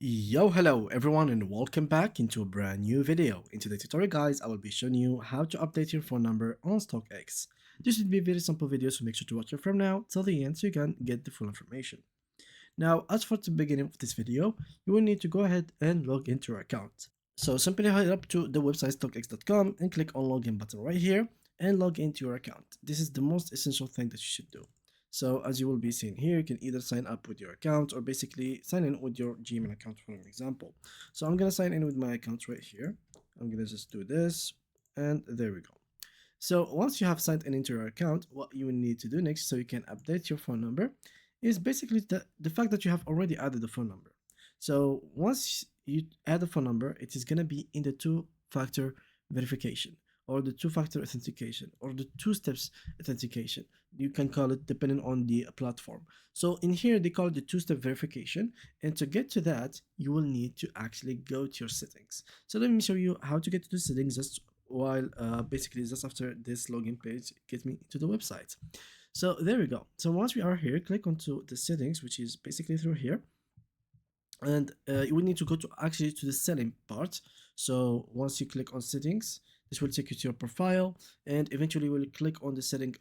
Yo, hello everyone and welcome back into a brand new video. In today's tutorial guys, I will be showing you how to update your phone number on Stockx. This should be a very simple video, so make sure to watch it from now till the end so you can get the full information. Now, as for the beginning of this video, you will need to go ahead and log into your account. So simply head up to the website stockx.com and click on login button right here and log into your account. This is the most essential thing that you should do. So as you will be seeing here, you can either sign up with your account or basically sign in with your Gmail account for an example. So I'm going to sign in with my account right here. I'm going to just do this and there we go. So once you have signed in into your account, what you will need to do next so you can update your phone number is basically the fact that you have already added the phone number. So once you add a phone number, it is going to be in the two-factor verification or the two-factor authentication or the two-steps authentication. You can call it depending on the platform. So in here, they call it the two-step verification. And to get to that, you will need to actually go to your settings. So let me show you how to get to the settings just while basically just after this login page gets me to the website. So there we go. So once we are here, click onto the settings, which is basically through here. And you will need to go to actually to the setting part. So once you click on settings, this will take you to your profile, and eventually we'll click on the settings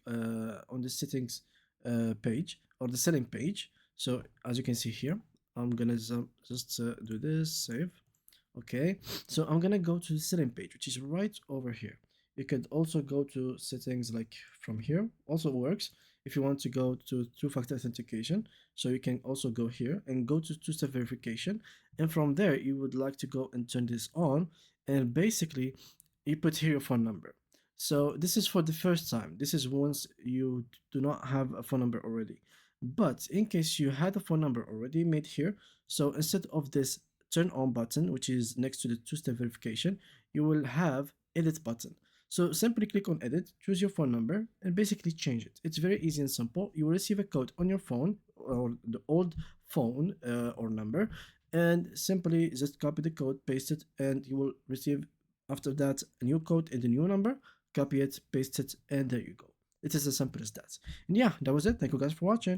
page or the setting page. So as you can see here, I'm gonna just do this, save. Okay, so I'm gonna go to the setting page, which is right over here. You could also go to settings like from here, also works. If you want to go to two-factor authentication, so you can also go here and go to two-step verification. And from there, you would like to go and turn this on. And basically, you put here your phone number. So this is for the first time. This is once you do not have a phone number already. But in case you had a phone number already made here, so instead of this turn on button, which is next to the two-step verification, you will have edit button. So simply click on edit, choose your phone number, and basically change it. It's very easy and simple. You will receive a code on your phone or the old phone or number, and simply just copy the code, paste it, and you will receive after that a new code and the new number. Copy it, paste it, and there you go. It is as simple as that. And yeah, that was it. Thank you guys for watching.